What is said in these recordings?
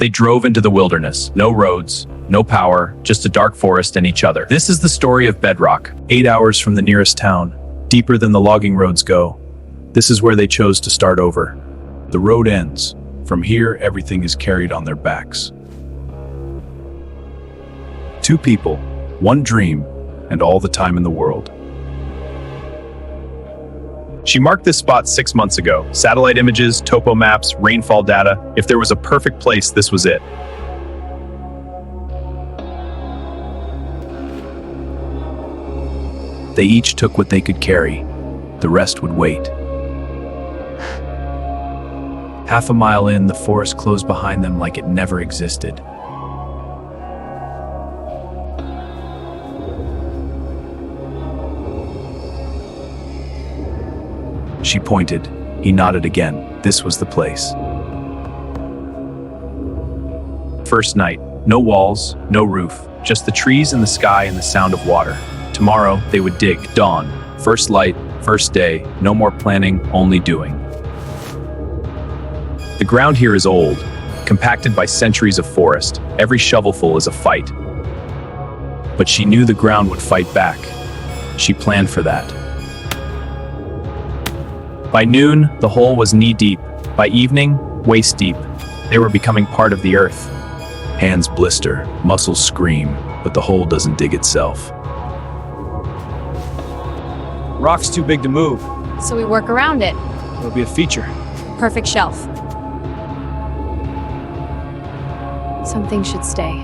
They drove into the wilderness. No roads, no power, just a dark forest and each other. This is the story of bedrock. 8 hours from the nearest town, deeper than the logging roads go. This is where they chose to start over. The road ends. From here, everything is carried on their backs. 2 people, 1 dream, and all the time in the world. She marked this spot 6 months ago. Satellite images, topo maps, rainfall data. If there was a perfect place, this was it. They each took what they could carry. The rest would wait. Half a mile in, the forest closed behind them like it never existed. She pointed. He nodded again. This was the place. First night. No walls, no roof. Just the trees and the sky and the sound of water. Tomorrow, they would dig. Dawn. First light, first day. No more planning, only doing. The ground here is old, compacted by centuries of forest. Every shovelful is a fight. But she knew the ground would fight back. She planned for that. By noon, the hole was knee-deep. By evening, waist-deep. They were becoming part of the earth. Hands blister, muscles scream, but the hole doesn't dig itself. Rock's too big to move. So we work around it. It'll be a feature. Perfect shelf. Something should stay.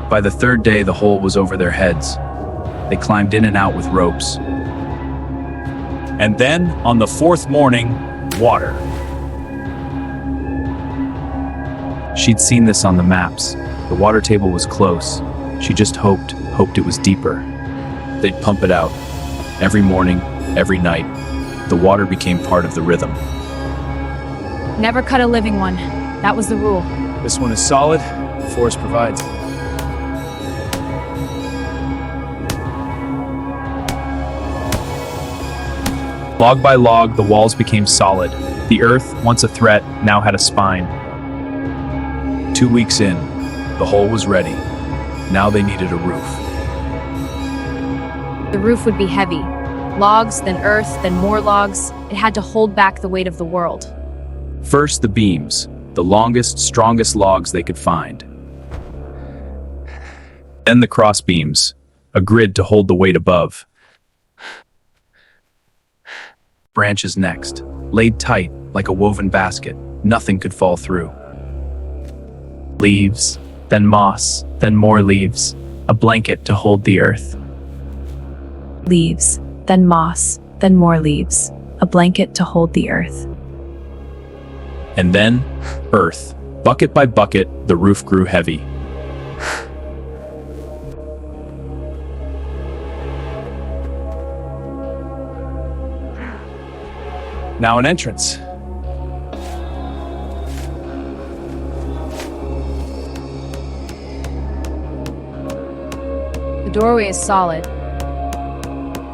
By the 3rd day, the hole was over their heads. They climbed in and out with ropes. And then, on the 4th morning, water. She'd seen this on the maps. The water table was close. She just hoped it was deeper. They'd pump it out. Every morning, every night. The water became part of the rhythm. Never cut a living one. That was the rule. This one is solid. The forest provides. Log by log, the walls became solid. The earth, once a threat, now had a spine. 2 weeks in, the hole was ready. Now they needed a roof. The roof would be heavy. Logs, then earth, then more logs. It had to hold back the weight of the world. First, the beams, the longest, strongest logs they could find. Then the cross beams, a grid to hold the weight above. Branches next, laid tight like a woven basket. Nothing could fall through. Leaves, then moss, then more leaves, a blanket to hold the earth. Leaves, then moss, then more leaves, a blanket to hold the earth. And then, earth. Bucket by bucket, the roof grew heavy. Now an entrance. The doorway is solid.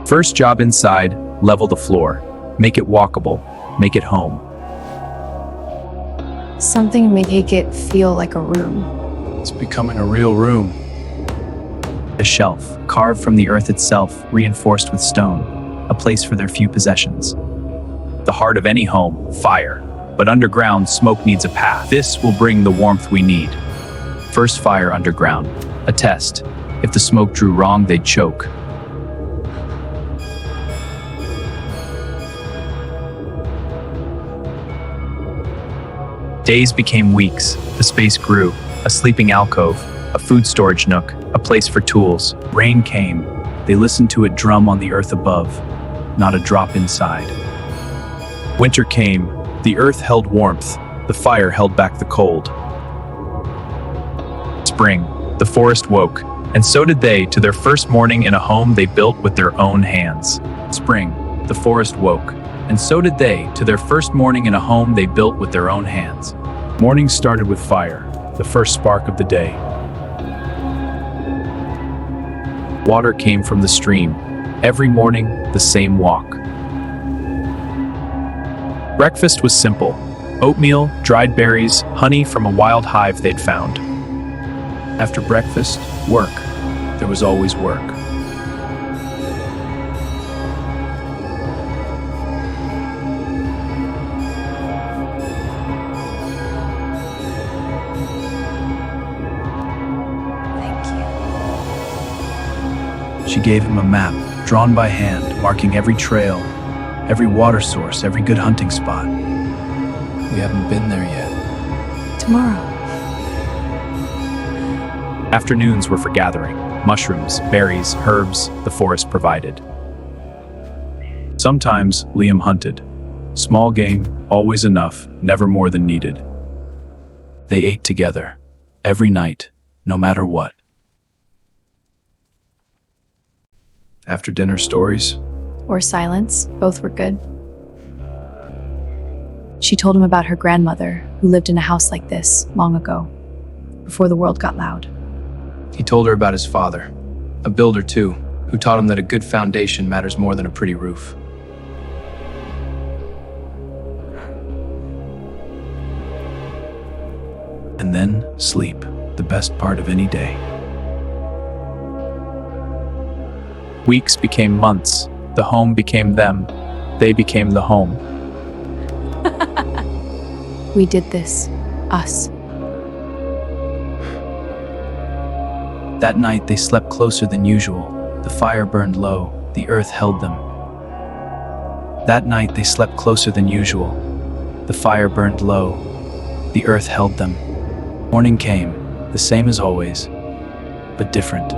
First job inside, level the floor. Make it walkable. Make it home. Something make it feel like a room. It's becoming a real room. A shelf, carved from the earth itself, reinforced with stone, a place for their few possessions. The heart of any home, fire. But underground, smoke needs a path. This will bring the warmth we need. First fire underground, a test. If the smoke drew wrong, they'd choke. Days became weeks. The space grew. A sleeping alcove, a food storage nook, a place for tools. Rain came. They listened to it drum on the earth above. Not a drop inside. Winter came. The earth held warmth. The fire held back the cold. Spring. The forest woke. And so did they to their first morning in a home they built with their own hands. Spring. The forest woke. And so did they to their first morning in a home they built with their own hands. Morning started with fire, the first spark of the day. Water came from the stream. Every morning, the same walk. Breakfast was simple. Oatmeal, dried berries, honey from a wild hive they'd found. After breakfast, work. There was always work. She gave him a map, drawn by hand, marking every trail, every water source, every good hunting spot. We haven't been there yet. Tomorrow. Afternoons were for gathering. Mushrooms, berries, herbs, the forest provided. Sometimes Liam hunted. Small game, always enough, never more than needed. They ate together, every night, no matter what. After dinner stories, Or silence. Both were good. She told him about her grandmother, who lived in a house like this long ago, before the world got loud. he told her about his father, a builder too, who taught him that a good foundation matters more than a pretty roof. And then sleep, the best part of any day. Weeks became months. The home became them. They became the home. We did this. Us. That night they slept closer than usual. The fire burned low. The earth held them. That night they slept closer than usual. The fire burned low. The earth held them. Morning came, the same as always, but different.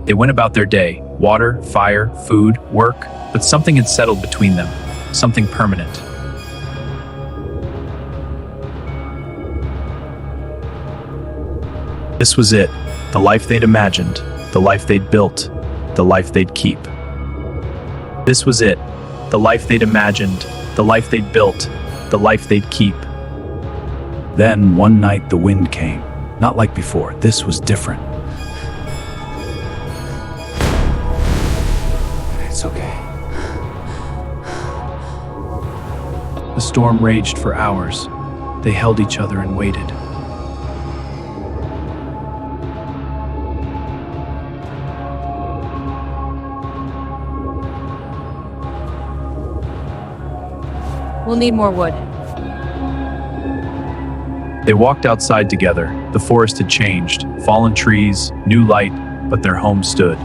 They went about their day. Water, fire, food, work, but something had settled between them. Something permanent. This was it. The life they'd imagined. The life they'd built. The life they'd keep. This was it. The life they'd imagined. The life they'd built. The life they'd keep. Then, one night, the wind came. Not like before. This was different. It's okay. The storm raged for hours. They held each other and waited. We'll need more wood. They walked outside together. The forest had changed. Fallen trees, new light, but their home stood.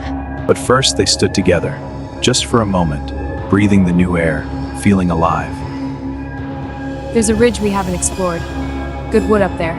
But first they stood together, just for a moment, breathing the new air, feeling alive. There's a ridge we haven't explored. Good wood up there.